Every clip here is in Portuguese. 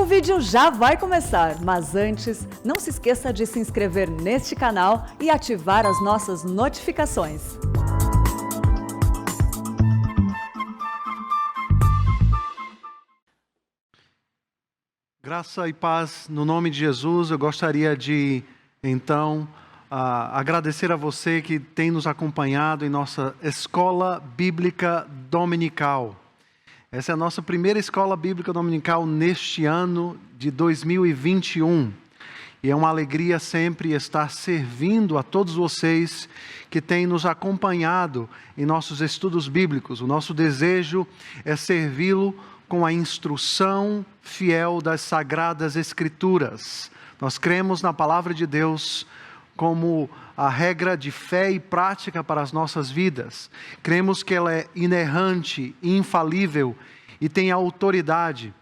vídeo já vai começar, mas antes, não se esqueça de se inscrever neste canal e ativar as nossas notificações. Graça e paz no nome de Jesus. Eu gostaria de, então, agradecer a você que tem nos acompanhado em nossa Escola Bíblica Dominical. Essa é a nossa primeira Escola Bíblica Dominical neste ano de 2021. E é uma alegria sempre estar servindo a todos vocês que têm nos acompanhado em nossos estudos bíblicos. O nosso desejo é servi-lo com a instrução fiel das Sagradas Escrituras. Nós cremos na Palavra de Deus como a regra de fé e prática para as nossas vidas. Cremos que ela é inerrante, infalível e tem autoridade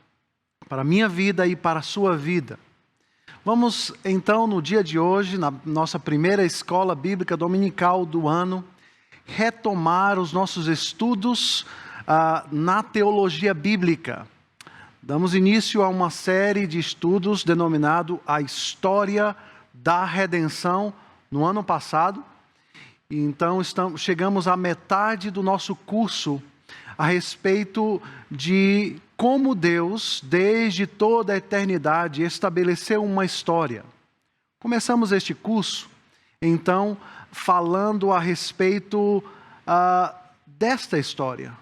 para a minha vida e para a sua vida. Vamos então, no dia de hoje, na nossa primeira Escola Bíblica Dominical do ano, retomar os nossos estudos na teologia bíblica. Damos início a uma série de estudos denominado A História da Redenção no ano passado. E então chegamos à metade do nosso curso a respeito de como Deus, desde toda a eternidade, estabeleceu uma história. Começamos este curso, então, falando a respeito desta história.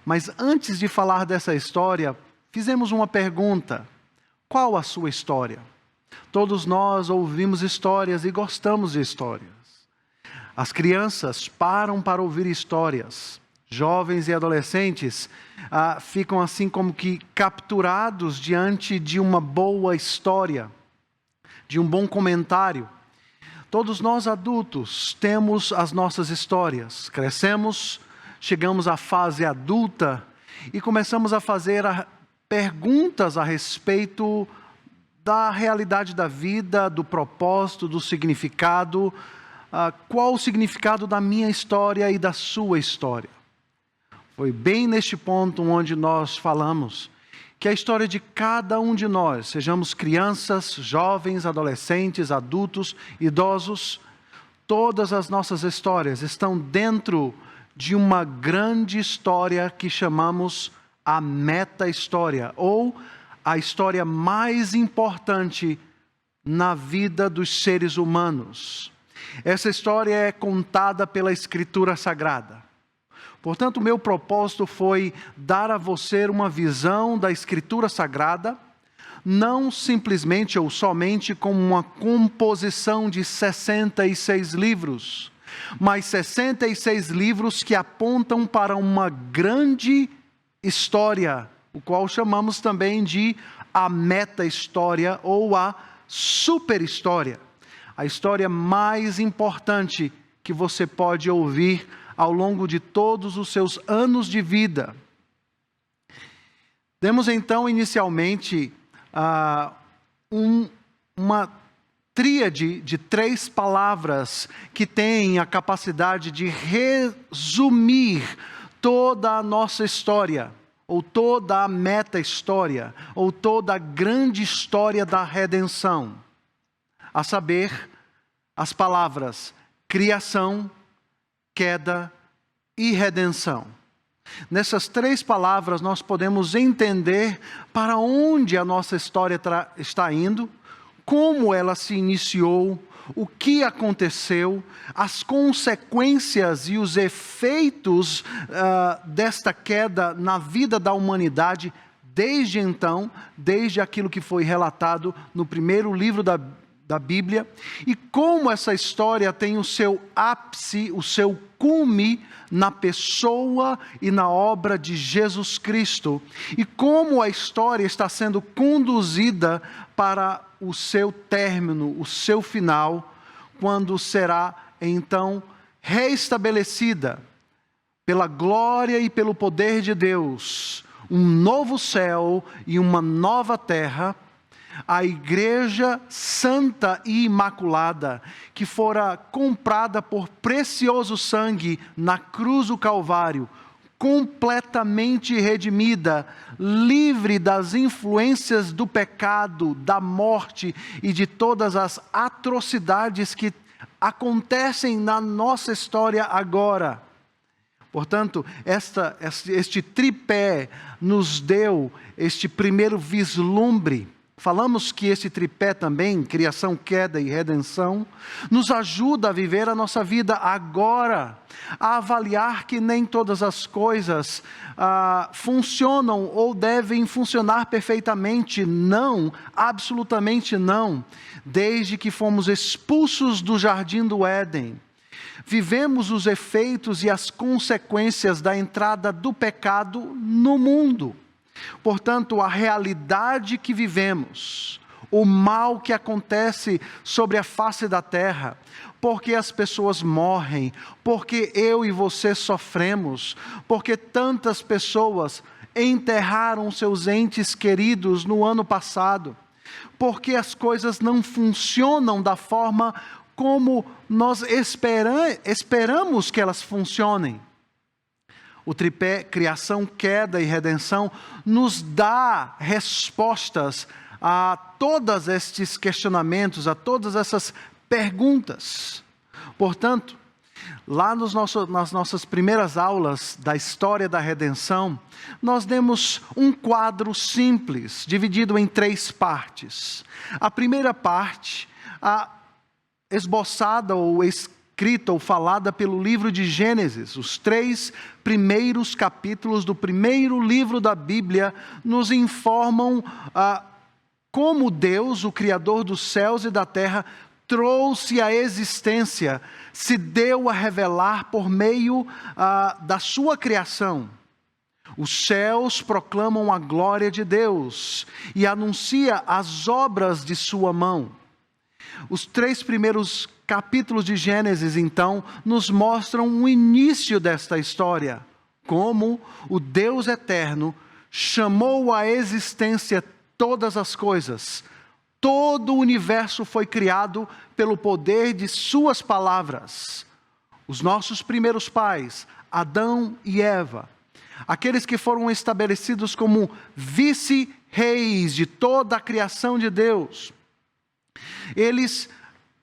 Mas antes de falar dessa história, fizemos uma pergunta: qual a sua história? Todos nós ouvimos histórias e gostamos de histórias. As crianças param para ouvir histórias. Jovens e adolescentes ficam assim como que capturados diante de uma boa história, de um bom comentário. Todos nós adultos temos as nossas histórias. Crescemos, chegamos à fase adulta e começamos a fazer perguntas a respeito da realidade da vida, do propósito, do significado. Qual o significado da minha história e da sua história? Foi bem neste ponto onde nós falamos que a história de cada um de nós, sejamos crianças, jovens, adolescentes, adultos, idosos, todas as nossas histórias estão dentro de uma grande história que chamamos a meta-história, ou a história mais importante na vida dos seres humanos. Essa história é contada pela Escritura Sagrada. Portanto, o meu propósito foi dar a você uma visão da Escritura Sagrada, não simplesmente ou somente como uma composição de 66 livros, mas 66 livros que apontam para uma grande história, o qual chamamos também de a meta-história ou a super-história. A história mais importante que você pode ouvir ao longo de todos os seus anos de vida. Demos então inicialmente uma tríade de 3 palavras que tem a capacidade de resumir toda a nossa história, ou toda a meta-história, ou toda a grande história da redenção. A saber, as palavras criação, queda e redenção. Nessas 3 palavras nós podemos entender para onde a nossa história está indo, como ela se iniciou, o que aconteceu, as consequências e os efeitos desta queda na vida da humanidade desde então, desde aquilo que foi relatado no primeiro livro da Bíblia, e como essa história tem o seu ápice, o seu cume na pessoa e na obra de Jesus Cristo, e como a história está sendo conduzida para o seu término, o seu final, quando será então reestabelecida pela glória e pelo poder de Deus, um novo céu e uma nova terra, a igreja santa e imaculada, que fora comprada por precioso sangue na cruz do Calvário, completamente redimida, livre das influências do pecado, da morte e de todas as atrocidades que acontecem na nossa história agora. Portanto, este tripé nos deu este primeiro vislumbre. Falamos que esse tripé também, criação, queda e redenção, nos ajuda a viver a nossa vida agora, a avaliar que nem todas as coisas funcionam ou devem funcionar perfeitamente. Não, absolutamente não. Desde que fomos expulsos do jardim do Éden, vivemos os efeitos e as consequências da entrada do pecado no mundo. Portanto, a realidade que vivemos, o mal que acontece sobre a face da terra, porque as pessoas morrem, porque eu e você sofremos, porque tantas pessoas enterraram seus entes queridos no ano passado, porque as coisas não funcionam da forma como nós esperamos que elas funcionem. O tripé criação, queda e redenção nos dá respostas a todos estes questionamentos, a todas essas perguntas. Portanto, lá nas nossas primeiras aulas da história da redenção, nós demos um quadro simples, dividido em 3 partes. A primeira parte, esboçada ou escrita ou falada pelo livro de Gênesis. Os 3 primeiros capítulos do primeiro livro da Bíblia nos informam como Deus, o Criador dos céus e da terra, trouxe à existência, se deu a revelar por meio da sua criação. Os céus proclamam a glória de Deus e anuncia as obras de sua mão. Os 3 primeiros capítulos de Gênesis, então, nos mostram o início desta história. Como o Deus eterno chamou à existência todas as coisas. Todo o universo foi criado pelo poder de suas palavras. Os nossos primeiros pais, Adão e Eva, aqueles que foram estabelecidos como vice-reis de toda a criação de Deus, eles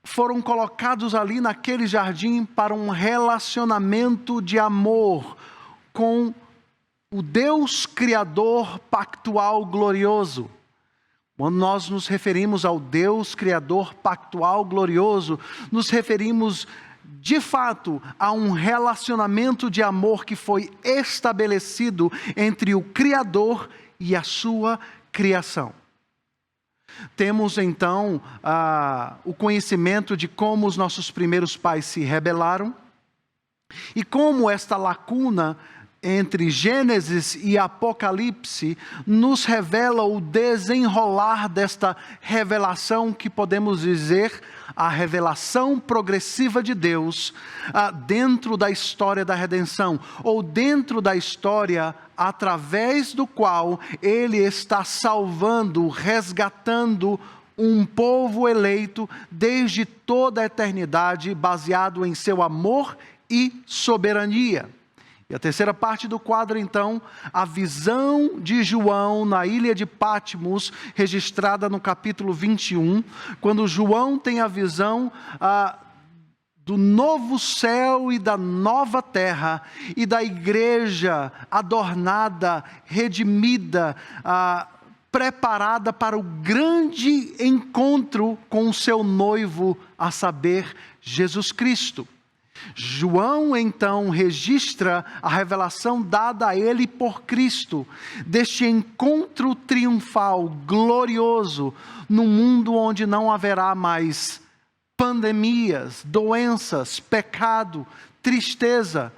foram colocados ali naquele jardim para um relacionamento de amor com o Deus Criador pactual glorioso. Quando nós nos referimos ao Deus Criador pactual glorioso, nos referimos de fato a um relacionamento de amor que foi estabelecido entre o Criador e a sua criação. Temos então o conhecimento de como os nossos primeiros pais se rebelaram e como esta lacuna entre Gênesis e Apocalipse nos revela o desenrolar desta revelação que podemos dizer a revelação progressiva de Deus dentro da história da redenção, ou dentro da história através do qual Ele está salvando, resgatando um povo eleito desde toda a eternidade, baseado em seu amor e soberania. E a terceira parte do quadro, então, a visão de João na ilha de Patmos, registrada no capítulo 21, quando João tem a visão do novo céu e da nova terra, e da igreja adornada, redimida, preparada para o grande encontro com o seu noivo, a saber, Jesus Cristo. João então registra a revelação dada a ele por Cristo, deste encontro triunfal, glorioso, num mundo onde não haverá mais pandemias, doenças, pecado, tristeza,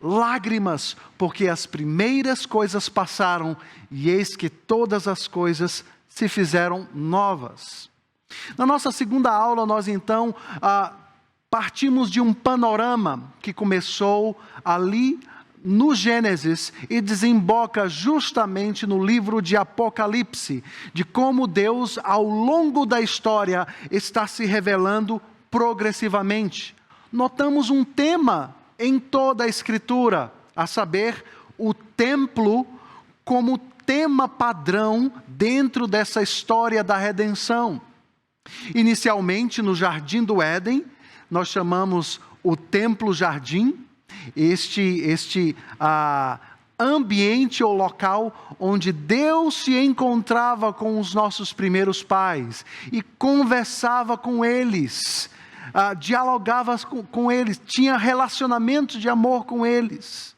lágrimas, porque as primeiras coisas passaram e eis que todas as coisas se fizeram novas. Na nossa segunda aula, nós então partimos de um panorama que começou ali no Gênesis e desemboca justamente no livro de Apocalipse, de como Deus ao longo da história está se revelando progressivamente. Notamos um tema em toda a Escritura, a saber, o templo como tema padrão dentro dessa história da redenção. Inicialmente, no Jardim do Éden, nós chamamos o templo-jardim, este ambiente ou local onde Deus se encontrava com os nossos primeiros pais e conversava com eles, dialogava com eles, tinha relacionamento de amor com eles.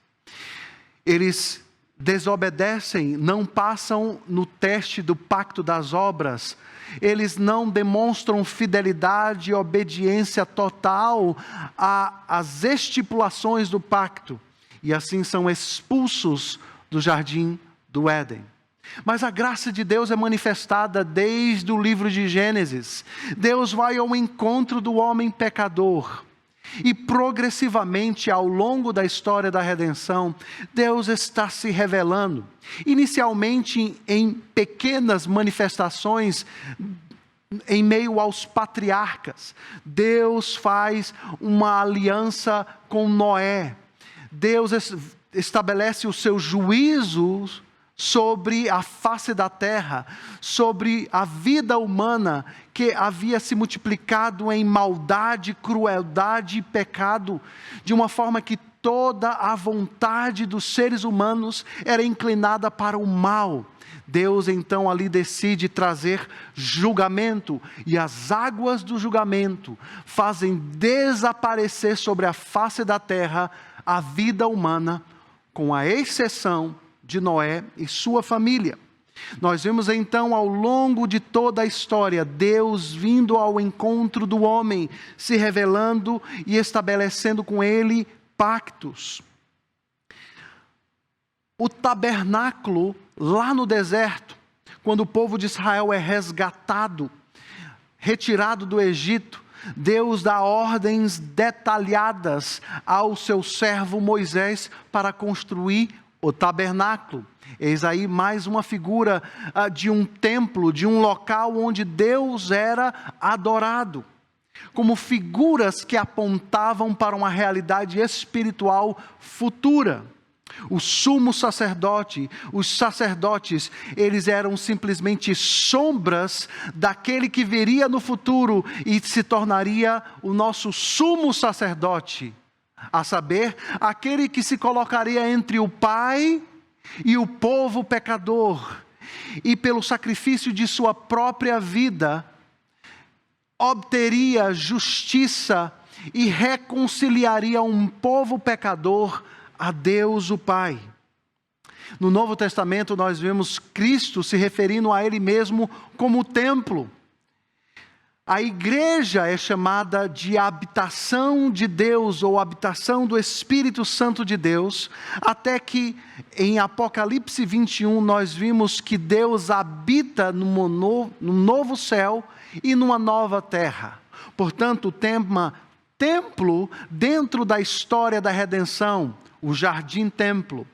Eles desobedecem, não passam no teste do pacto das obras, eles não demonstram fidelidade e obediência total às estipulações do pacto, e assim são expulsos do jardim do Éden. Mas a graça de Deus é manifestada desde o livro de Gênesis. Deus vai ao encontro do homem pecador, e progressivamente ao longo da história da redenção, Deus está se revelando, inicialmente em pequenas manifestações em meio aos patriarcas. Deus faz uma aliança com Noé. Deus estabelece os seus juízos sobre a face da terra, sobre a vida humana que havia se multiplicado em maldade, crueldade e pecado, de uma forma que toda a vontade dos seres humanos era inclinada para o mal. Deus então ali decide trazer julgamento, e as águas do julgamento fazem desaparecer sobre a face da terra a vida humana, com a exceção de Noé e sua família. Nós vemos então ao longo de toda a história, Deus vindo ao encontro do homem, se revelando e estabelecendo com ele pactos. O tabernáculo lá no deserto, quando o povo de Israel é resgatado, retirado do Egito, Deus dá ordens detalhadas ao seu servo Moisés para construir o tabernáculo. Eis aí mais uma figura de um templo, de um local onde Deus era adorado, como figuras que apontavam para uma realidade espiritual futura. O sumo sacerdote, os sacerdotes, eles eram simplesmente sombras daquele que viria no futuro e se tornaria o nosso sumo sacerdote, a saber, aquele que se colocaria entre o Pai e o povo pecador, e pelo sacrifício de sua própria vida, obteria justiça e reconciliaria um povo pecador a Deus o Pai. No Novo Testamento nós vemos Cristo se referindo a Ele mesmo como templo. A igreja é chamada de habitação de Deus, ou habitação do Espírito Santo de Deus, até que em Apocalipse 21 nós vimos que Deus habita num novo céu e numa nova terra. Portanto, o tema templo dentro da história da redenção, o jardim-templo,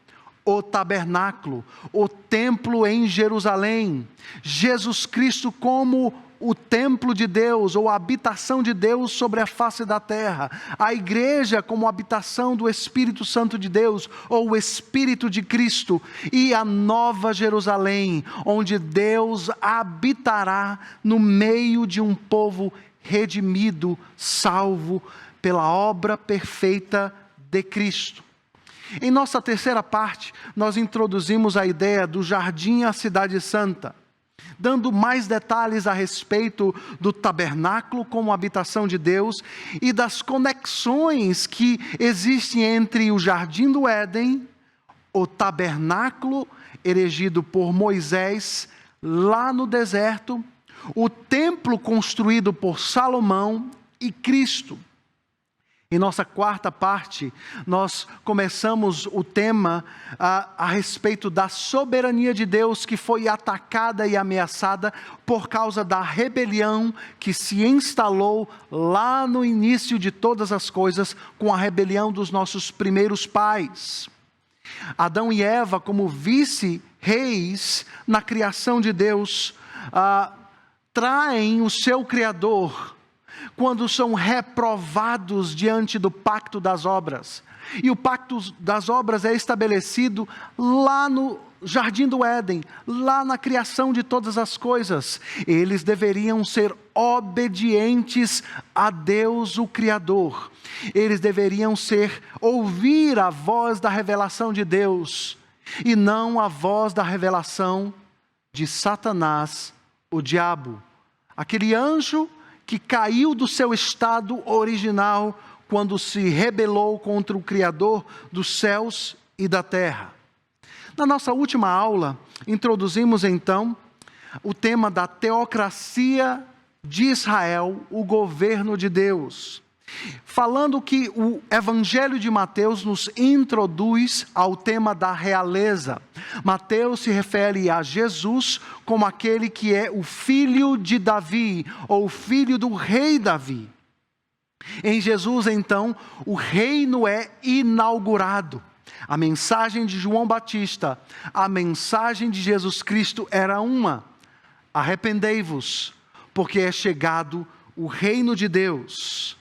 o tabernáculo, o templo em Jerusalém, Jesus Cristo como o templo de Deus, ou a habitação de Deus sobre a face da terra, a igreja como habitação do Espírito Santo de Deus, ou o Espírito de Cristo, e a nova Jerusalém, onde Deus habitará no meio de um povo redimido, salvo pela obra perfeita de Cristo. Em nossa terceira parte, nós introduzimos a ideia do jardim à cidade santa, dando mais detalhes a respeito do tabernáculo como habitação de Deus e das conexões que existem entre o jardim do Éden, o tabernáculo erigido por Moisés lá no deserto, o templo construído por Salomão e Cristo. Em nossa quarta parte, nós começamos o tema a respeito da soberania de Deus que foi atacada e ameaçada por causa da rebelião que se instalou lá no início de todas as coisas, com a rebelião dos nossos primeiros pais. Adão e Eva, como vice-reis na criação de Deus, traem o seu Criador, quando são reprovados diante do pacto das obras. E o pacto das obras é estabelecido lá no Jardim do Éden, lá na criação de todas as coisas. Eles deveriam ser obedientes a Deus, o Criador. Eles deveriam ouvir a voz da revelação de Deus, e não a voz da revelação de Satanás, o diabo. Aquele anjo que caiu do seu estado original quando se rebelou contra o Criador dos céus e da terra. Na nossa última aula, introduzimos então o tema da teocracia de Israel, o governo de Deus. Falando que o Evangelho de Mateus nos introduz ao tema da realeza. Mateus se refere a Jesus como aquele que é o filho de Davi, ou filho do rei Davi. Em Jesus, então, o reino é inaugurado. A mensagem de João Batista, a mensagem de Jesus Cristo era uma: arrependei-vos, porque é chegado o reino de Deus.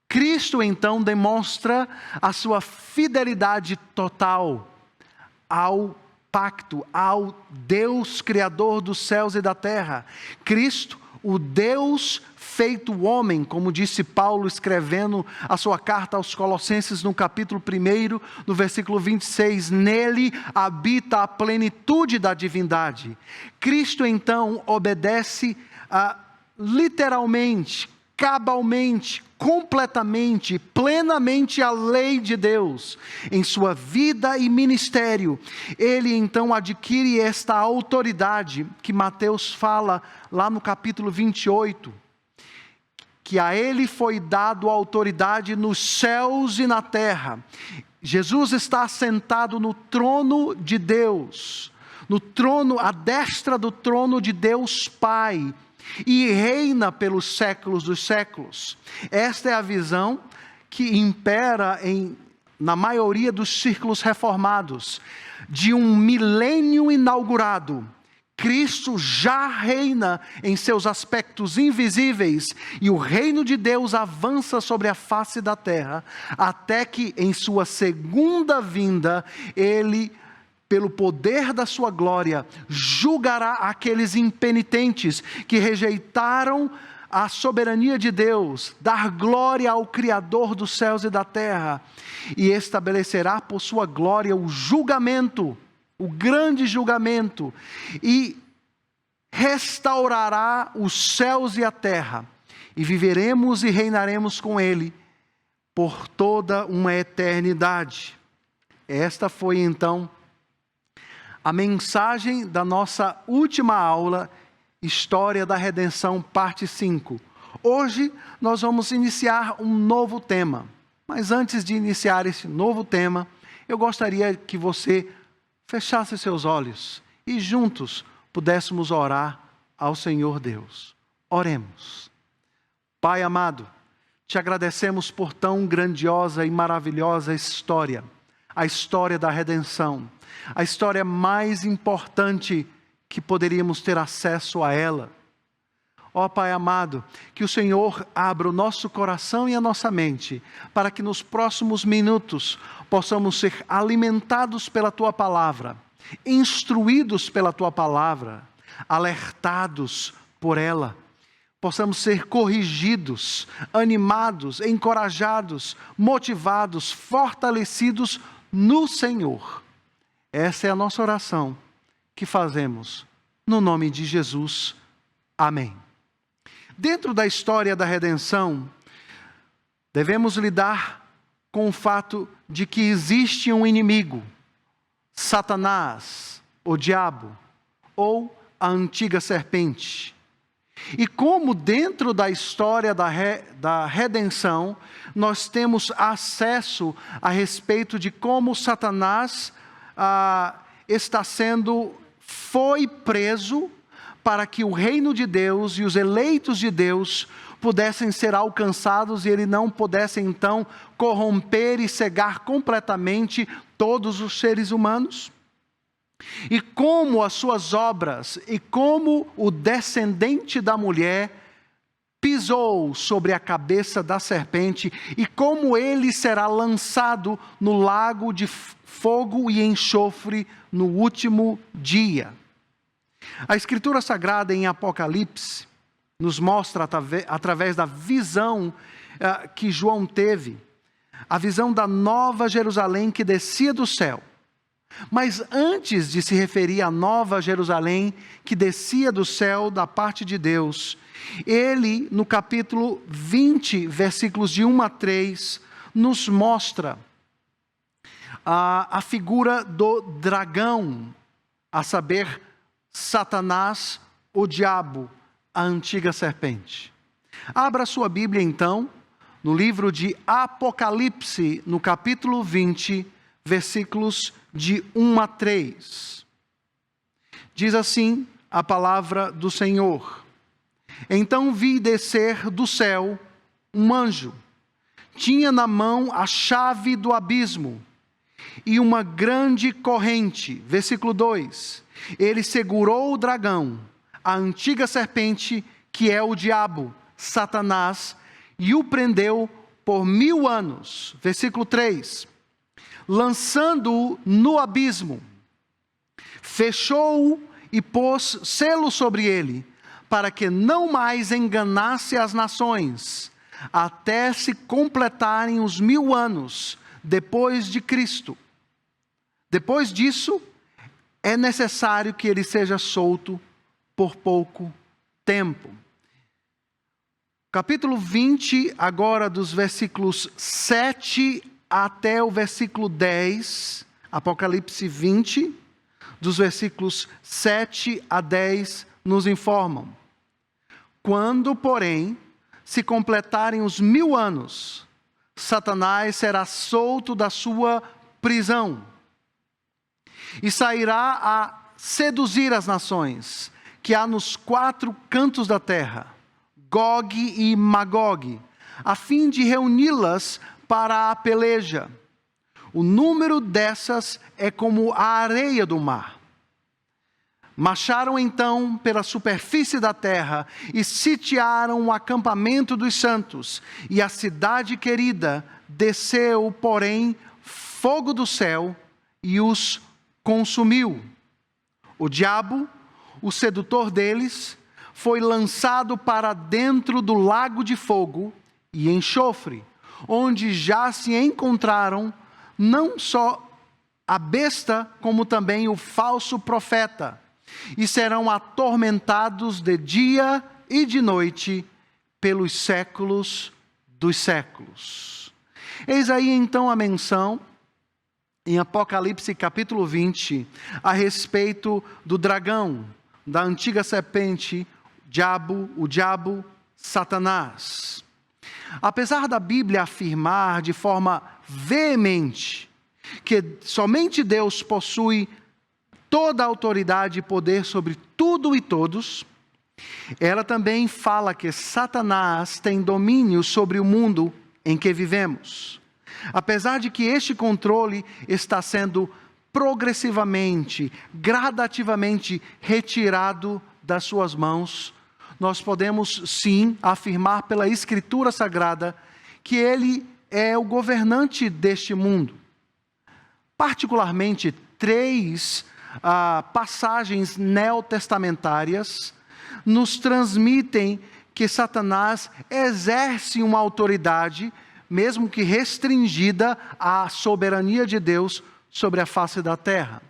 Cristo, então, demonstra a sua fidelidade total ao pacto, ao Deus Criador dos céus e da terra. Cristo, o Deus feito homem, como disse Paulo escrevendo a sua carta aos Colossenses no capítulo 1, no versículo 26, nele habita a plenitude da divindade. Cristo, então, obedece literalmente, cabalmente, completamente, plenamente a lei de Deus em sua vida e ministério. Ele então adquire esta autoridade que Mateus fala lá no capítulo 28, que a ele foi dado a autoridade nos céus e na terra. Jesus está assentado no trono de Deus, no trono, à destra do trono de Deus Pai, e reina pelos séculos dos séculos. Esta é a visão que impera na maioria dos círculos reformados, de um milênio inaugurado. Cristo já reina em seus aspectos invisíveis, e o reino de Deus avança sobre a face da terra, até que em sua segunda vinda, Ele, pelo poder da sua glória, julgará aqueles impenitentes que rejeitaram a soberania de Deus, dar glória ao Criador dos céus e da terra, e estabelecerá por sua glória o julgamento, o grande julgamento, e restaurará os céus e a terra, e viveremos e reinaremos com Ele por toda uma eternidade. Esta foi então a mensagem da nossa última aula, História da Redenção, parte 5. Hoje nós vamos iniciar um novo tema, mas antes de iniciar esse novo tema, eu gostaria que você fechasse seus olhos e juntos pudéssemos orar ao Senhor Deus. Oremos. Pai amado, te agradecemos por tão grandiosa e maravilhosa história, a história da redenção, a história mais importante que poderíamos ter acesso a ela. Ó Pai amado, que o Senhor abra o nosso coração e a nossa mente, para que nos próximos minutos possamos ser alimentados pela Tua Palavra, instruídos pela Tua Palavra, alertados por ela, possamos ser corrigidos, animados, encorajados, motivados, fortalecidos no Senhor. Essa é a nossa oração que fazemos no nome de Jesus. Amém. Dentro da história da redenção, devemos lidar com o fato de que existe um inimigo, Satanás, o diabo, ou a antiga serpente. E como dentro da história da redenção, nós temos acesso a respeito de como Satanás foi preso para que o reino de Deus e os eleitos de Deus pudessem ser alcançados e ele não pudesse então corromper e cegar completamente todos os seres humanos. E como as suas obras e como o descendente da mulher pisou sobre a cabeça da serpente e como ele será lançado no lago de fogo e enxofre no último dia. A Escritura Sagrada em Apocalipse nos mostra através da visão que João teve, a visão da nova Jerusalém que descia do céu. Mas antes de se referir à nova Jerusalém que descia do céu da parte de Deus, ele, no capítulo 20, versículos de 1 a 3, nos mostra a figura do dragão, a saber, Satanás, o diabo, a antiga serpente. Abra sua Bíblia então, no livro de Apocalipse, no capítulo 20, versículos de 1 a 3. Diz assim a palavra do Senhor: Então vi descer do céu um anjo. Tinha na mão a chave do abismo e uma grande corrente. Versículo 2. Ele segurou o dragão, a antiga serpente, que é o diabo, Satanás, e o prendeu por 1000 anos. Versículo 3. Lançando-o no abismo, fechou-o e pôs selo sobre ele, para que não mais enganasse as nações, até se completarem os 1000 anos depois de Cristo. Depois disso, é necessário que ele seja solto por pouco tempo. Capítulo 20, agora dos versículos 7 até o versículo 10, Apocalipse 20, dos versículos 7 a 10, nos informam: Quando, porém, se completarem os 1000 anos, Satanás será solto da sua prisão e sairá a seduzir as nações que há nos 4 cantos da terra, Gog e Magog, a fim de reuni-las para a peleja. O número dessas é como a areia do mar. Marcharam então pela superfície da terra e sitiaram o acampamento dos santos, e a cidade querida desceu, porém, fogo do céu e os consumiu. O diabo, o sedutor deles, foi lançado para dentro do lago de fogo e enxofre, onde já se encontraram não só a besta, como também o falso profeta, e serão atormentados de dia e de noite pelos séculos dos séculos. Eis aí então a menção em Apocalipse capítulo 20, a respeito do dragão, da antiga serpente, o diabo, Satanás. Apesar da Bíblia afirmar de forma veemente que somente Deus possui toda a autoridade e poder sobre tudo e todos, ela também fala que Satanás tem domínio sobre o mundo em que vivemos. Apesar de que este controle está sendo progressivamente, gradativamente retirado das suas mãos, nós podemos sim afirmar pela Escritura Sagrada que ele é o governante deste mundo. Particularmente 3 passagens neotestamentárias nos transmitem que Satanás exerce uma autoridade, mesmo que restringida à soberania de Deus sobre a face da terra.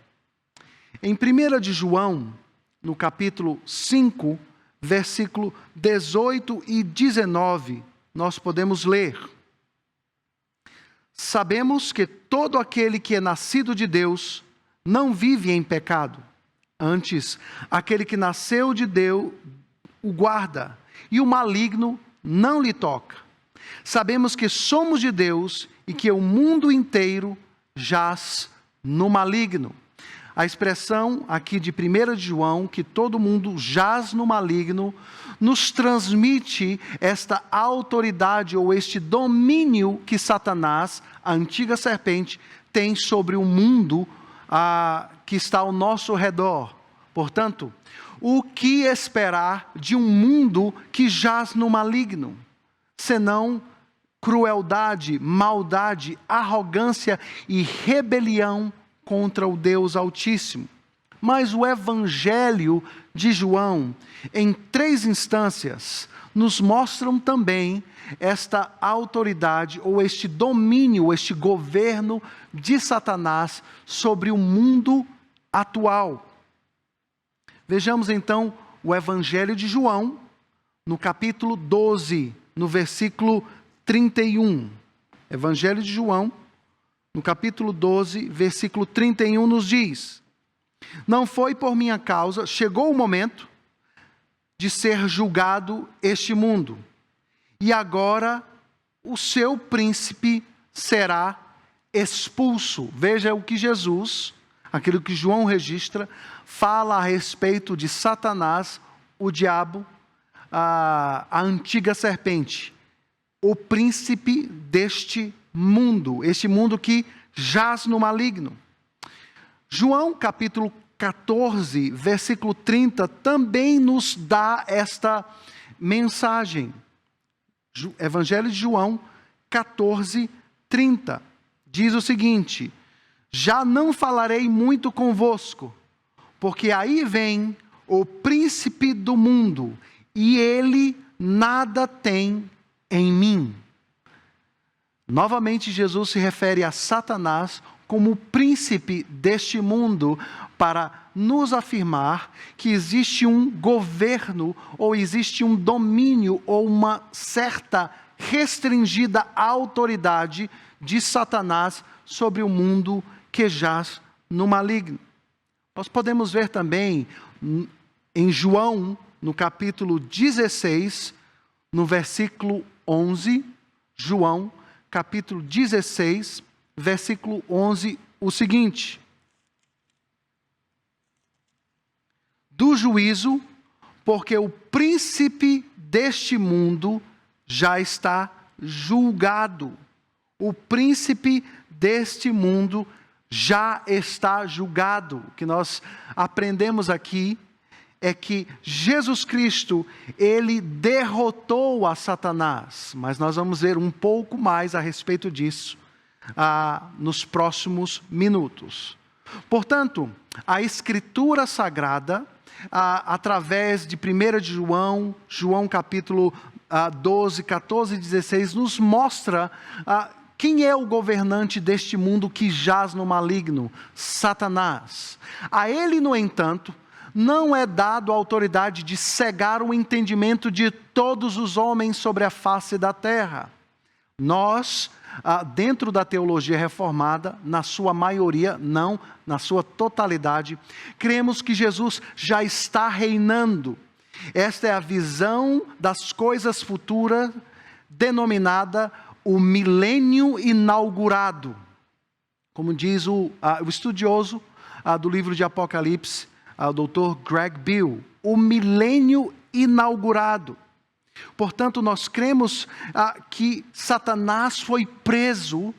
Em 1 de João, no capítulo 5, versículo 18 e 19, nós podemos ler: Sabemos que todo aquele que é nascido de Deus não vive em pecado. Antes, aquele que nasceu de Deus o guarda, e o maligno não lhe toca. Sabemos que somos de Deus e que o mundo inteiro jaz no maligno. A expressão aqui de 1 de João, que todo mundo jaz no maligno, nos transmite esta autoridade ou este domínio que Satanás, a antiga serpente, tem sobre o mundo que está ao nosso redor. Portanto, o que esperar de um mundo que jaz no maligno, senão crueldade, maldade, arrogância e rebelião contra o Deus Altíssimo. Mas o Evangelho de João, em 3 instâncias, nos mostram também esta autoridade, ou este domínio, este governo de Satanás sobre o mundo atual. Vejamos então o Evangelho de João, no capítulo 12, no versículo 31. Evangelho de João, no capítulo 12, versículo 31, nos diz: não foi por minha causa, chegou o momento de ser julgado este mundo, e agora o seu príncipe será expulso. Veja o que Jesus, aquilo que João registra, fala a respeito de Satanás, o diabo, a antiga serpente, o príncipe deste mundo, este mundo que jaz no maligno. João capítulo 14, versículo 30, também nos dá esta mensagem. Evangelho de João 14, 30, diz o seguinte: já não falarei muito convosco, porque aí vem o príncipe do mundo, e ele nada tem em mim. Novamente Jesus se refere a Satanás como príncipe deste mundo, para nos afirmar que existe um governo, ou existe um domínio, ou uma certa restringida autoridade de Satanás sobre o mundo que jaz no maligno. Nós podemos ver também em João, no capítulo 16, no versículo 11, João, capítulo 16, versículo 11, o seguinte: do juízo, porque o príncipe deste mundo já está julgado. O príncipe deste mundo já está julgado. O que nós aprendemos aqui é que Jesus Cristo, ele derrotou a Satanás. Mas nós vamos ver um pouco mais a respeito disso nos próximos minutos. Portanto, a Escritura Sagrada, através de 1 de João, João capítulo 12, 14 e 16, nos mostra quem é o governante deste mundo que jaz no maligno: Satanás. A ele, no entanto, não é dado a autoridade de cegar o entendimento de todos os homens sobre a face da terra. Nós, dentro da teologia reformada, na sua maioria, não na sua totalidade, cremos que Jesus já está reinando. Esta é a visão das coisas futuras, denominada o milênio inaugurado. Como diz o estudioso do livro de Apocalipse, o Dr. Greg Beale, o milênio inaugurado. Portanto, nós cremos que Satanás foi preso,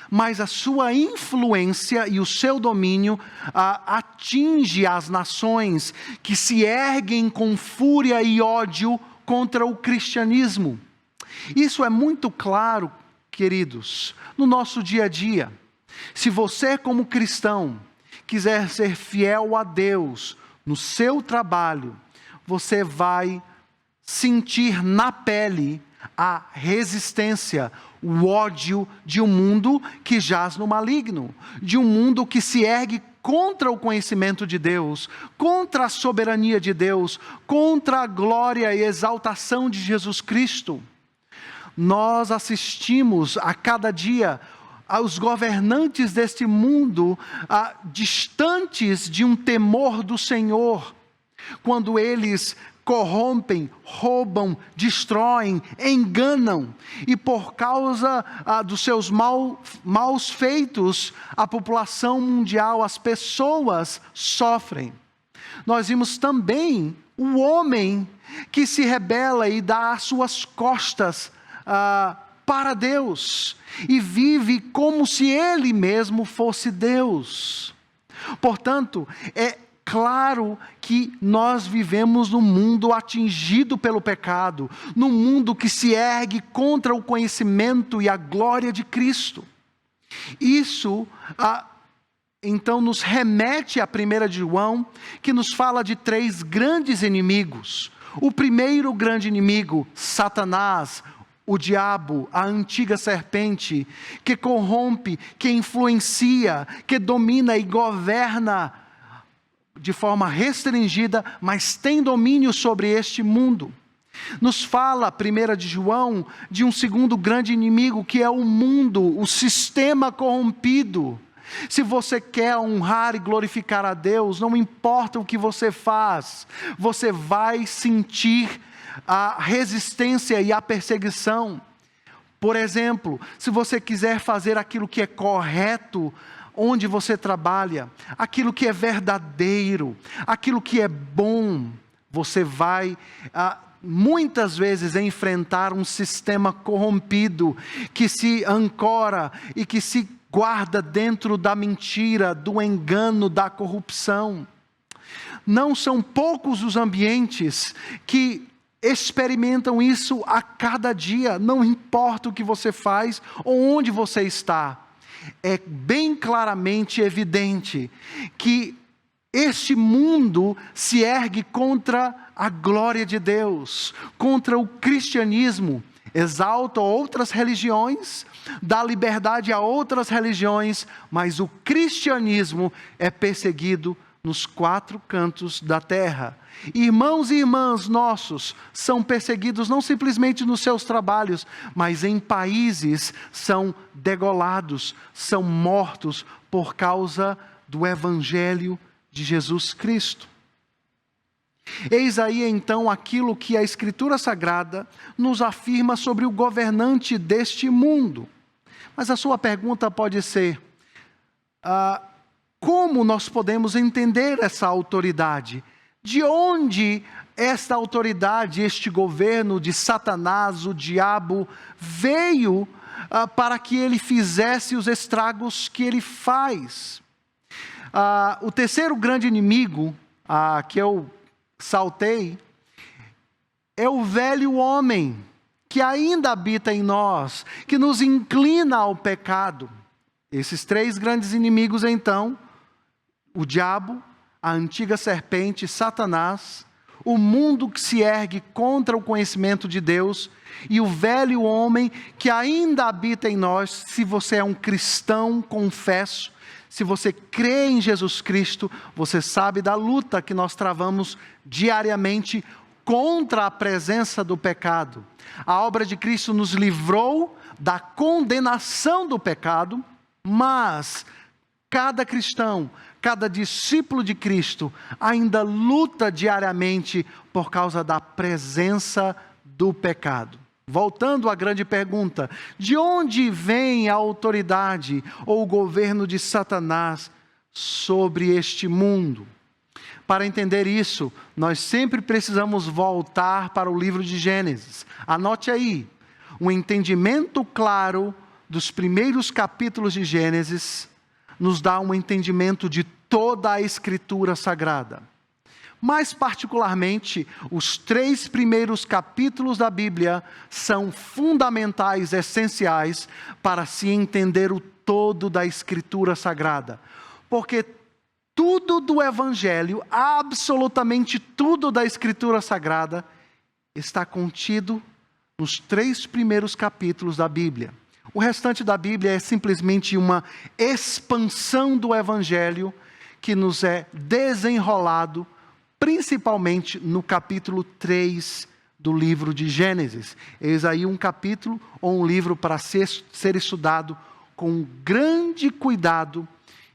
mas a sua influência e o seu domínio atinge as nações que se erguem com fúria e ódio contra o cristianismo. Isso é muito claro, queridos, no nosso dia a dia. Se você, como cristão, quiser ser fiel a Deus no seu trabalho, você vai sentir na pele a resistência, o ódio de um mundo que jaz no maligno, de um mundo que se ergue contra o conhecimento de Deus, contra a soberania de Deus, contra a glória e exaltação de Jesus Cristo. Nós assistimos a cada dia aos governantes deste mundo distantes de um temor do Senhor, quando eles corrompem, roubam, destroem, enganam, e por causa dos seus maus feitos, a população mundial, as pessoas sofrem. Nós vimos também o homem que se rebela e dá as suas costas para Deus, e vive como se ele mesmo fosse Deus. Portanto, é claro que nós vivemos num mundo atingido pelo pecado, num mundo que se ergue contra o conhecimento e a glória de Cristo. Isso, então, nos remete a 1 de João, que nos fala de 3 grandes inimigos. O primeiro grande inimigo, Satanás, o diabo, a antiga serpente, que corrompe, que influencia, que domina e governa de forma restringida, mas tem domínio sobre este mundo. Nos fala, 1 de João, de um segundo grande inimigo, que é o mundo, o sistema corrompido. Se você quer honrar e glorificar a Deus, não importa o que você faz, você vai sentir a resistência e a perseguição. Por exemplo, se você quiser fazer aquilo que é correto, onde você trabalha, aquilo que é verdadeiro, aquilo que é bom, você vai muitas vezes enfrentar um sistema corrompido, que se ancora e que se guarda dentro da mentira, do engano, da corrupção. Não são poucos os ambientes que experimentam isso a cada dia, não importa o que você faz ou onde você está. É bem claramente evidente que este mundo se ergue contra a glória de Deus, contra o cristianismo, exalta outras religiões, dá liberdade a outras religiões, mas o cristianismo é perseguido nos 4 cantos da terra. Irmãos e irmãs nossos são perseguidos não simplesmente nos seus trabalhos, mas em países são degolados, são mortos por causa do Evangelho de Jesus Cristo. Eis aí então aquilo que a Escritura Sagrada nos afirma sobre o governante deste mundo. Mas a sua pergunta pode ser: como nós podemos entender essa autoridade? De onde esta autoridade, este governo de Satanás, o diabo, veio para que ele fizesse os estragos que ele faz? O terceiro grande inimigo que eu saltei é o velho homem, que ainda habita em nós, que nos inclina ao pecado. Esses 3 grandes inimigos então, o diabo, a antiga serpente, Satanás, o mundo que se ergue contra o conhecimento de Deus e o velho homem que ainda habita em nós. Se você é um cristão, confesso, se você crê em Jesus Cristo, você sabe da luta que nós travamos diariamente contra a presença do pecado. A obra de Cristo nos livrou da condenação do pecado, mas cada cristão, cada discípulo de Cristo ainda luta diariamente por causa da presença do pecado. Voltando à grande pergunta: de onde vem a autoridade ou o governo de Satanás sobre este mundo? Para entender isso, nós sempre precisamos voltar para o livro de Gênesis. Anote aí, um entendimento claro dos primeiros capítulos de Gênesis nos dá um entendimento de toda a Escritura Sagrada. Mais particularmente, os 3 primeiros capítulos da Bíblia são fundamentais, essenciais, para se entender o todo da Escritura Sagrada. Porque tudo do Evangelho, absolutamente tudo da Escritura Sagrada, está contido nos 3 primeiros capítulos da Bíblia. O restante da Bíblia é simplesmente uma expansão do Evangelho que nos é desenrolado, principalmente no capítulo 3 do livro de Gênesis. Eis aí um capítulo ou um livro para ser estudado com grande cuidado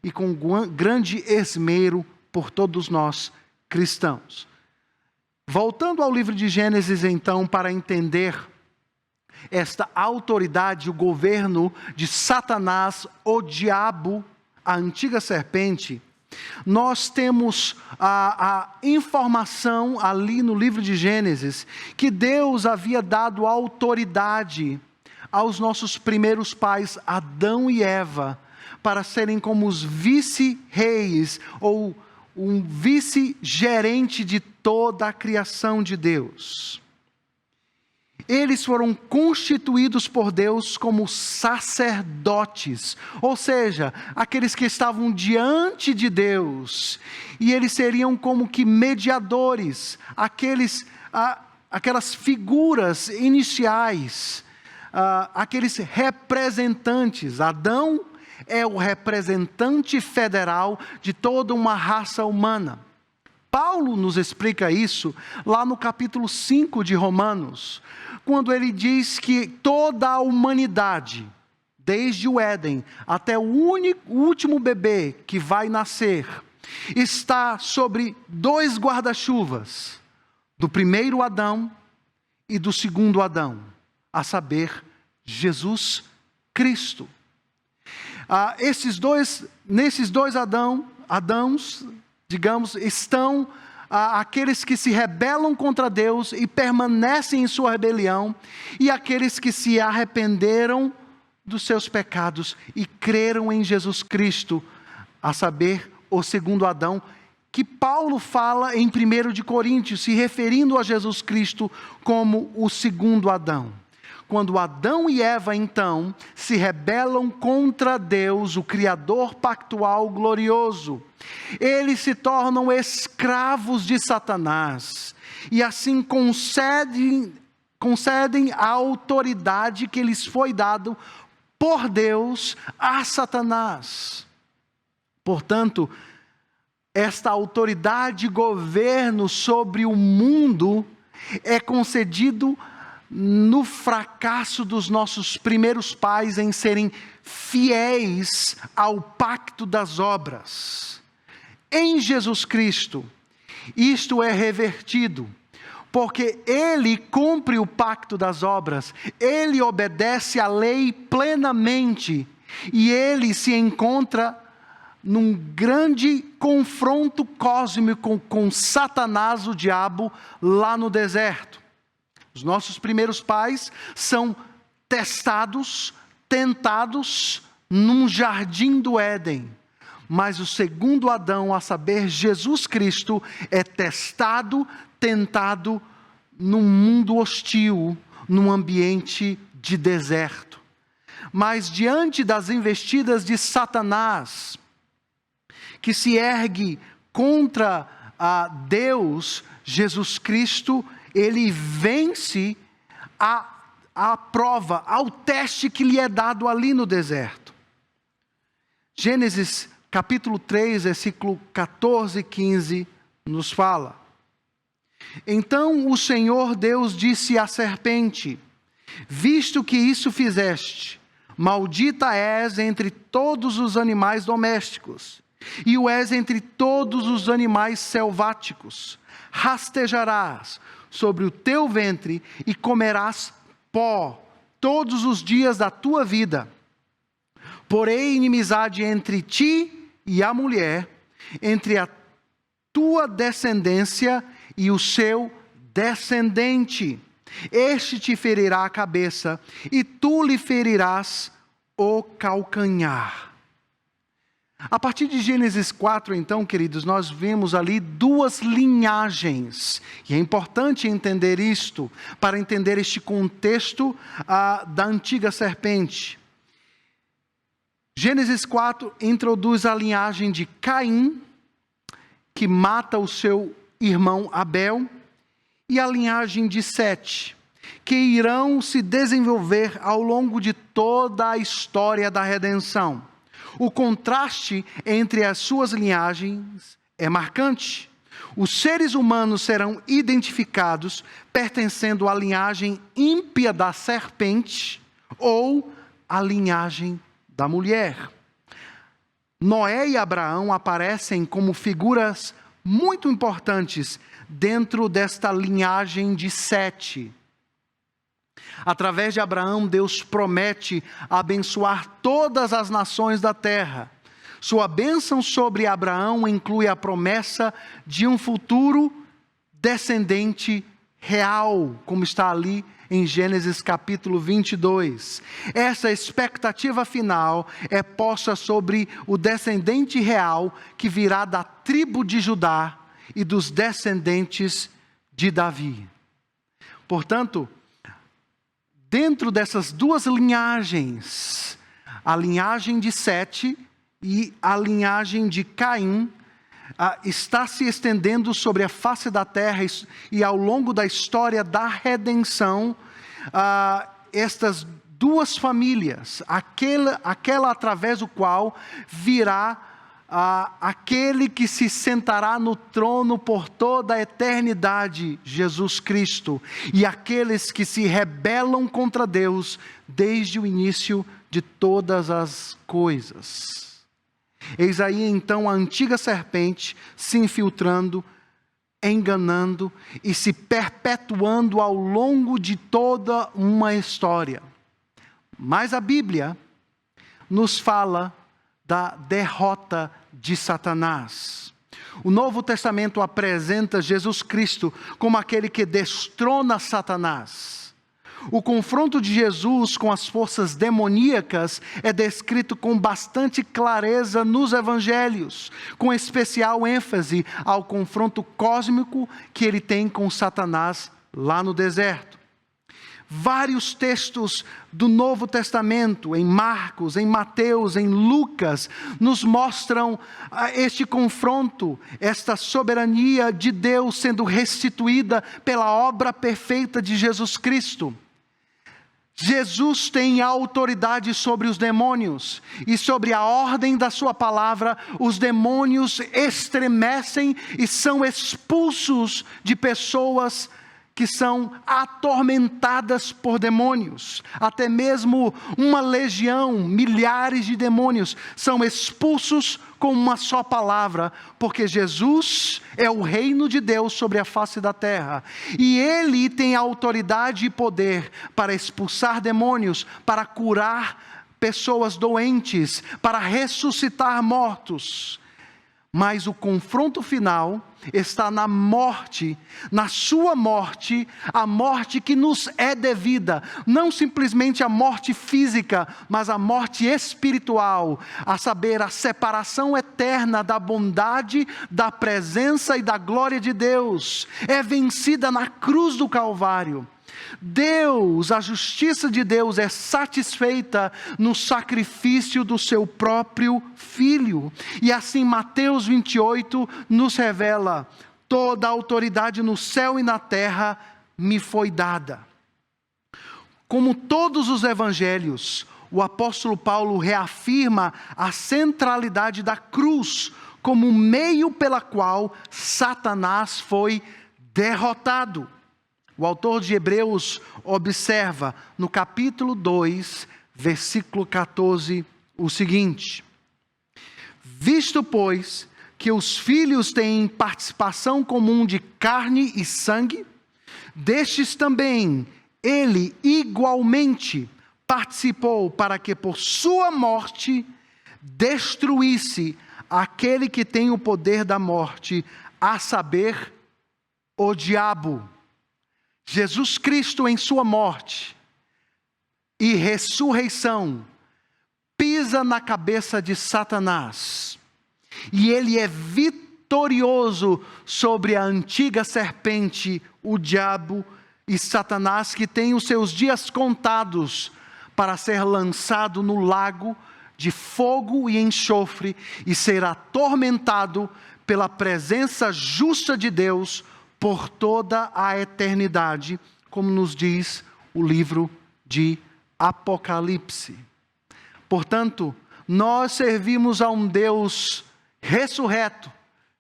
e com grande esmero por todos nós cristãos. Voltando ao livro de Gênesis então, para entender esta autoridade, o governo de Satanás, o diabo, a antiga serpente, nós temos a informação ali no livro de Gênesis que Deus havia dado autoridade aos nossos primeiros pais, Adão e Eva, para serem como os vice-reis ou um vice-gerente de toda a criação de Deus. Eles foram constituídos por Deus como sacerdotes, ou seja, aqueles que estavam diante de Deus, e eles seriam como que mediadores, aquelas figuras iniciais, aqueles representantes. Adão é o representante federal de toda uma raça humana. Paulo nos explica isso lá no capítulo 5 de Romanos, quando ele diz que toda a humanidade, desde o Éden até o último bebê que vai nascer, está sobre 2 guarda-chuvas, do primeiro Adão e do segundo Adão, a saber, Jesus Cristo. Nesses dois Adãos, digamos, estão aqueles que se rebelam contra Deus e permanecem em sua rebelião, e aqueles que se arrependeram dos seus pecados e creram em Jesus Cristo, a saber, o segundo Adão, que Paulo fala em 1 de Coríntios, se referindo a Jesus Cristo como o segundo Adão. Quando Adão e Eva, então, se rebelam contra Deus, o Criador pactual glorioso, eles se tornam escravos de Satanás, e assim concedem a autoridade que lhes foi dado por Deus a Satanás. Portanto, esta autoridade e governo sobre o mundo é concedido no fracasso dos nossos primeiros pais em serem fiéis ao pacto das obras. Em Jesus Cristo, isto é revertido, porque Ele cumpre o pacto das obras, Ele obedece à lei plenamente, e Ele se encontra num grande confronto cósmico com Satanás, o diabo, lá no deserto. Os nossos primeiros pais são testados, tentados num jardim do Éden. Mas o segundo Adão, a saber, Jesus Cristo, é testado, tentado num mundo hostil, num ambiente de deserto. Mas diante das investidas de Satanás, que se ergue contra Deus, Jesus Cristo, Ele vence a prova, ao teste que lhe é dado ali no deserto. Gênesis capítulo 3, versículo 14 e 15, nos fala: Então o Senhor Deus disse à serpente: Visto que isso fizeste, maldita és entre todos os animais domésticos, e o és entre todos os animais selváticos. Rastejarás sobre o teu ventre e comerás pó todos os dias da tua vida. Porém inimizade entre ti e a mulher, entre a tua descendência e o seu descendente. Este te ferirá a cabeça e tu lhe ferirás o calcanhar. A partir de Gênesis 4, então, queridos, nós vemos ali 2 linhagens. E é importante entender isto, para entender este contexto da antiga serpente. Gênesis 4 introduz a linhagem de Caim, que mata o seu irmão Abel, e a linhagem de Sete, que irão se desenvolver ao longo de toda a história da redenção. O contraste entre as suas linhagens é marcante. Os seres humanos serão identificados pertencendo à linhagem ímpia da serpente ou à linhagem da mulher. Noé e Abraão aparecem como figuras muito importantes dentro desta linhagem de Sete. Através de Abraão, Deus promete abençoar todas as nações da terra. Sua bênção sobre Abraão inclui a promessa de um futuro descendente real, como está ali em Gênesis capítulo 22. Essa expectativa final é posta sobre o descendente real que virá da tribo de Judá e dos descendentes de Davi. Portanto, dentro dessas duas linhagens, a linhagem de Sete e a linhagem de Caim, está se estendendo sobre a face da terra e ao longo da história da redenção, estas duas famílias, aquela através do qual virá aquele que se sentará no trono por toda a eternidade, Jesus Cristo, e aqueles que se rebelam contra Deus desde o início de todas as coisas. Eis aí então a antiga serpente se infiltrando, enganando e se perpetuando ao longo de toda uma história. Mas a Bíblia nos fala da derrota de Satanás. O Novo Testamento apresenta Jesus Cristo como aquele que destrona Satanás. O confronto de Jesus com as forças demoníacas é descrito com bastante clareza nos evangelhos, com especial ênfase ao confronto cósmico que ele tem com Satanás lá no deserto. Vários textos do Novo Testamento, em Marcos, em Mateus, em Lucas, nos mostram este confronto, esta soberania de Deus sendo restituída pela obra perfeita de Jesus Cristo. Jesus tem autoridade sobre os demônios, e sobre a ordem da sua palavra, os demônios estremecem e são expulsos de pessoas que são atormentadas por demônios. Até mesmo uma legião, milhares de demônios, são expulsos com uma só palavra, porque Jesus é o reino de Deus sobre a face da terra. E Ele tem autoridade e poder para expulsar demônios, para curar pessoas doentes, para ressuscitar mortos. Mas o confronto final está na morte, na sua morte, a morte que nos é devida, não simplesmente a morte física, mas a morte espiritual, a saber, a separação eterna da bondade, da presença e da glória de Deus, é vencida na cruz do Calvário. Deus, a justiça de Deus é satisfeita no sacrifício do seu próprio Filho. E assim Mateus 28 nos revela: toda a autoridade no céu e na terra me foi dada. Como todos os evangelhos, o apóstolo Paulo reafirma a centralidade da cruz como meio pela qual Satanás foi derrotado. O autor de Hebreus observa no capítulo 2, versículo 14, o seguinte: visto, pois, que os filhos têm participação comum de carne e sangue, destes também ele igualmente participou, para que por sua morte destruísse aquele que tem o poder da morte, a saber, o diabo. Jesus Cristo, em sua morte e ressurreição, pisa na cabeça de Satanás, e ele é vitorioso sobre a antiga serpente, o diabo e Satanás, que tem os seus dias contados para ser lançado no lago de fogo e enxofre e ser atormentado pela presença justa de Deus por toda a eternidade, como nos diz o livro de Apocalipse. Portanto, nós servimos a um Deus ressurreto,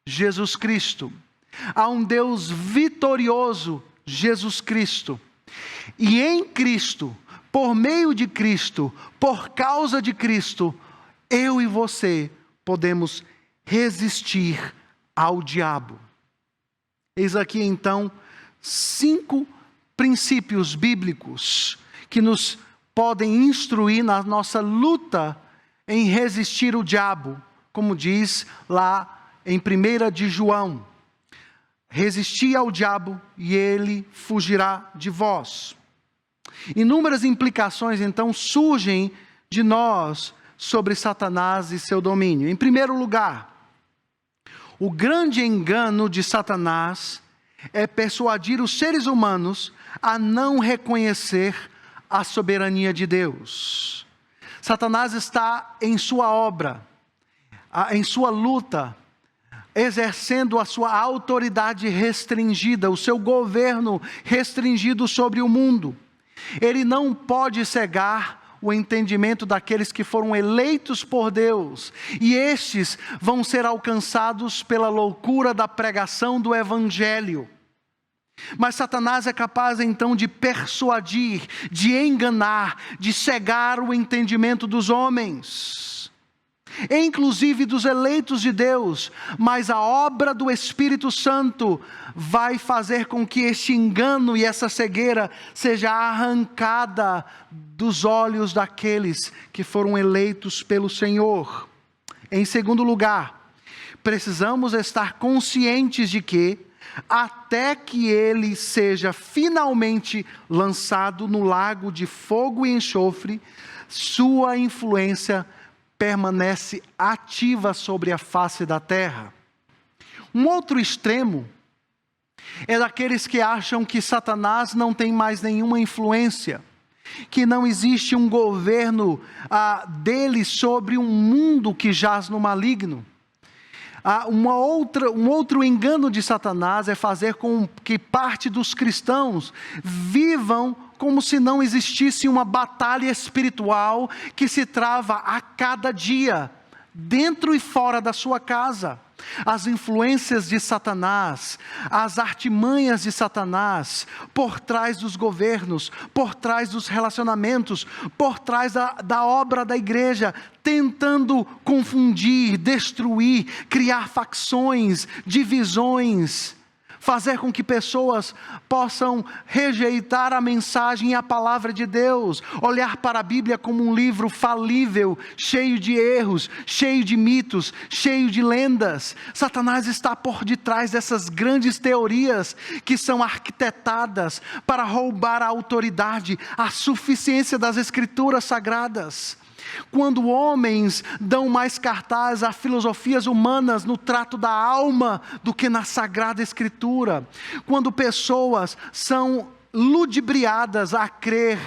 Jesus Cristo, a um Deus vitorioso, Jesus Cristo. E em Cristo, por meio de Cristo, por causa de Cristo, eu e você podemos resistir ao diabo. Eis aqui então 5 princípios bíblicos que nos podem instruir na nossa luta em resistir o diabo, como diz lá em 1 de João. Resisti ao diabo e ele fugirá de vós. Inúmeras implicações, então, surgem de nós sobre Satanás e seu domínio. Em primeiro lugar, o grande engano de Satanás é persuadir os seres humanos a não reconhecer a soberania de Deus. Satanás está em sua obra, em sua luta, exercendo a sua autoridade restringida, o seu governo restringido sobre o mundo. Ele não pode cegar o entendimento daqueles que foram eleitos por Deus, e estes vão ser alcançados pela loucura da pregação do Evangelho. Mas Satanás é capaz então de persuadir, de enganar, de cegar o entendimento dos homens, inclusive dos eleitos de Deus. Mas a obra do Espírito Santo vai fazer com que este engano e essa cegueira seja arrancada dos olhos daqueles que foram eleitos pelo Senhor. Em segundo lugar, precisamos estar conscientes de que, até que ele seja finalmente lançado no lago de fogo e enxofre, sua influência permanece ativa sobre a face da terra. Um outro extremo é daqueles que acham que Satanás não tem mais nenhuma influência, que não existe um governo dele sobre um mundo que jaz no maligno. Um outro engano de Satanás é fazer com que parte dos cristãos vivam como se não existisse uma batalha espiritual que se trava a cada dia, dentro e fora da sua casa. As influências de Satanás, as artimanhas de Satanás, por trás dos governos, por trás dos relacionamentos, por trás da obra da igreja, tentando confundir, destruir, criar facções, divisões, fazer com que pessoas possam rejeitar a mensagem e a palavra de Deus, olhar para a Bíblia como um livro falível, cheio de erros, cheio de mitos, cheio de lendas. Satanás está por detrás dessas grandes teorias que são arquitetadas para roubar a autoridade, a suficiência das Escrituras Sagradas. Quando homens dão mais cartaz a filosofias humanas no trato da alma do que na Sagrada Escritura, quando pessoas são ludibriadas a crer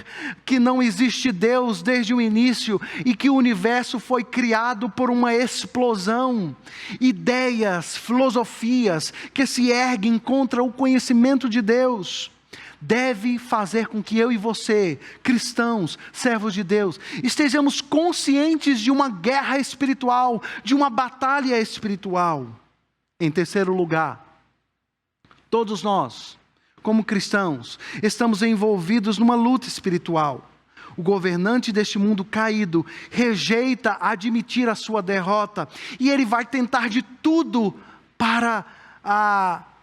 que não existe Deus desde o início e que o universo foi criado por uma explosão, ideias, filosofias que se erguem contra o conhecimento de Deus, deve fazer com que eu e você, cristãos, servos de Deus, estejamos conscientes de uma guerra espiritual, de uma batalha espiritual. Em terceiro lugar, todos nós, como cristãos, estamos envolvidos numa luta espiritual. O governante deste mundo caído rejeita admitir a sua derrota, e ele vai tentar de tudo para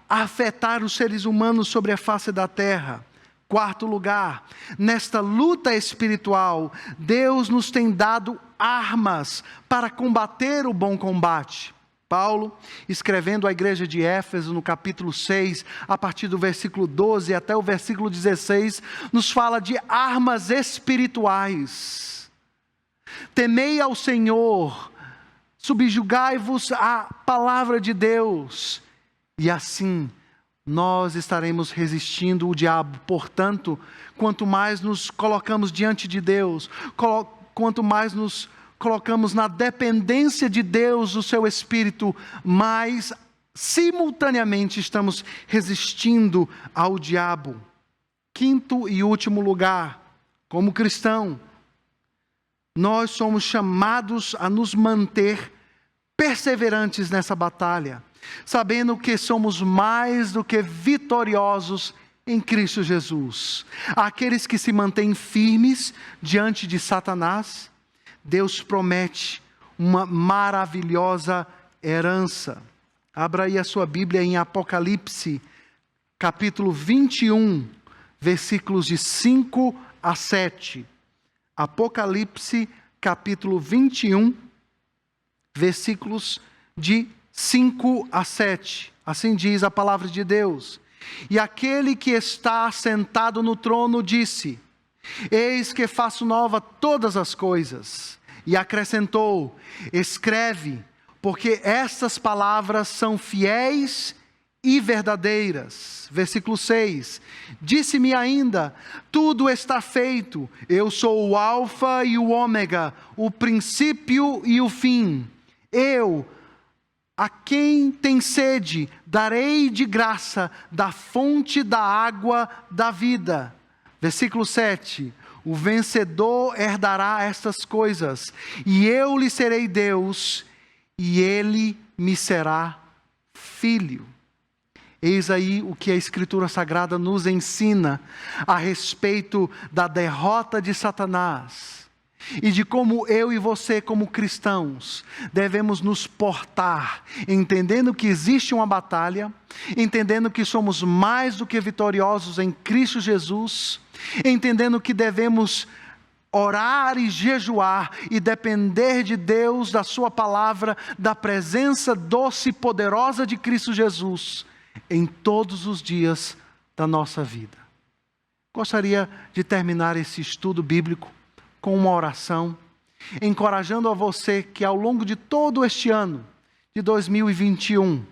afetar os seres humanos sobre a face da terra. Quarto lugar, nesta luta espiritual, Deus nos tem dado armas para combater o bom combate. Paulo, escrevendo à igreja de Éfeso, no capítulo 6, a partir do versículo 12 até o versículo 16, nos fala de armas espirituais. Temei ao Senhor, subjugai-vos à palavra de Deus, e assim nós estaremos resistindo o diabo. Portanto, quanto mais nos colocamos diante de Deus, quanto mais nos colocamos na dependência de Deus, do seu Espírito, mais simultaneamente estamos resistindo ao diabo. Quinto e último lugar, como cristão, nós somos chamados a nos manter perseverantes nessa batalha, sabendo que somos mais do que vitoriosos em Cristo Jesus. Aqueles que se mantêm firmes diante de Satanás, Deus promete uma maravilhosa herança. Abra aí a sua Bíblia em Apocalipse, capítulo 21, versículos de 5 a 7. Apocalipse, capítulo 21, versículos de 5 a 7. Assim diz a palavra de Deus. E aquele que está sentado no trono disse: eis que faço nova todas as coisas. E acrescentou: escreve, porque estas palavras são fiéis e verdadeiras. Versículo 6. Disse-me ainda: tudo está feito. Eu sou o alfa e o ômega, o princípio e o fim. Eu, a quem tem sede, darei de graça da fonte da água da vida. Versículo 7. O vencedor herdará estas coisas, e eu lhe serei Deus, e ele me será filho. Eis aí o que a Escritura Sagrada nos ensina a respeito da derrota de Satanás e de como eu e você, como cristãos, devemos nos portar, entendendo que existe uma batalha, entendendo que somos mais do que vitoriosos em Cristo Jesus, entendendo que devemos orar e jejuar e depender de Deus, da sua palavra, da presença doce e poderosa de Cristo Jesus em todos os dias da nossa vida. Gostaria de terminar esse estudo bíblico com uma oração, encorajando a você que ao longo de todo este ano de 2021,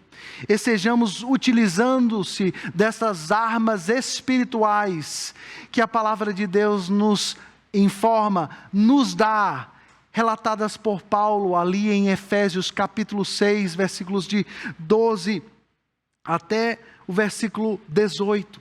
estejamos utilizando-se dessas armas espirituais que a palavra de Deus nos informa, nos dá, relatadas por Paulo ali em Efésios capítulo 6, versículos de 12 até o versículo 18.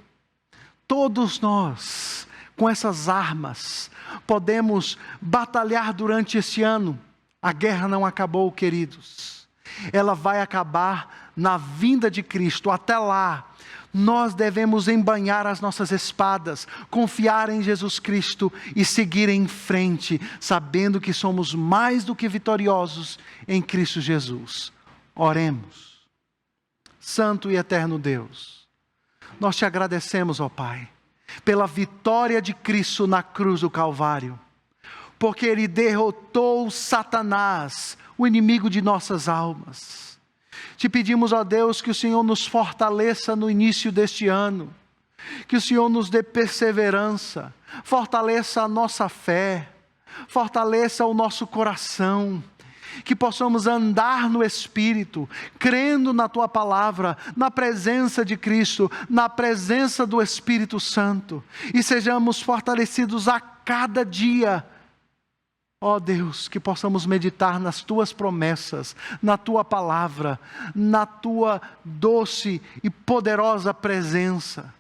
Todos nós, com essas armas, podemos batalhar durante este ano. A guerra não acabou, queridos. Ela vai acabar na vinda de Cristo. Até lá, nós devemos embanhar as nossas espadas, confiar em Jesus Cristo e seguir em frente, sabendo que somos mais do que vitoriosos em Cristo Jesus. Oremos. Santo e eterno Deus, nós te agradecemos, ó Pai, pela vitória de Cristo na cruz do Calvário, porque Ele derrotou Satanás, o inimigo de nossas almas. Te pedimos, ó Deus, que o Senhor nos fortaleça no início deste ano, que o Senhor nos dê perseverança, fortaleça a nossa fé, fortaleça o nosso coração, que possamos andar no Espírito, crendo na Tua Palavra, na presença de Cristo, na presença do Espírito Santo, e sejamos fortalecidos a cada dia. Ó Deus, que possamos meditar nas Tuas promessas, na Tua Palavra, na Tua doce e poderosa presença.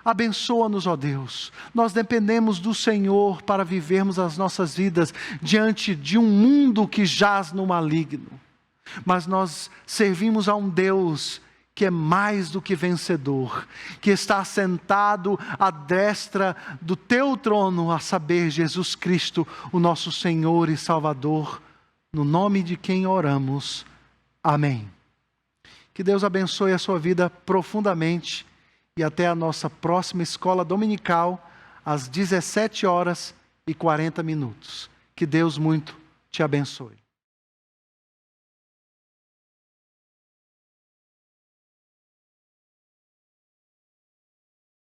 Abençoa-nos, ó Deus. Nós dependemos do Senhor para vivermos as nossas vidas diante de um mundo que jaz no maligno. Mas nós servimos a um Deus que é mais do que vencedor, que está sentado à destra do Teu trono, a saber, Jesus Cristo, o nosso Senhor e Salvador, no nome de quem oramos. Amém. Que Deus abençoe a sua vida profundamente. E até a nossa próxima escola dominical, às 17h40. Que Deus muito te abençoe.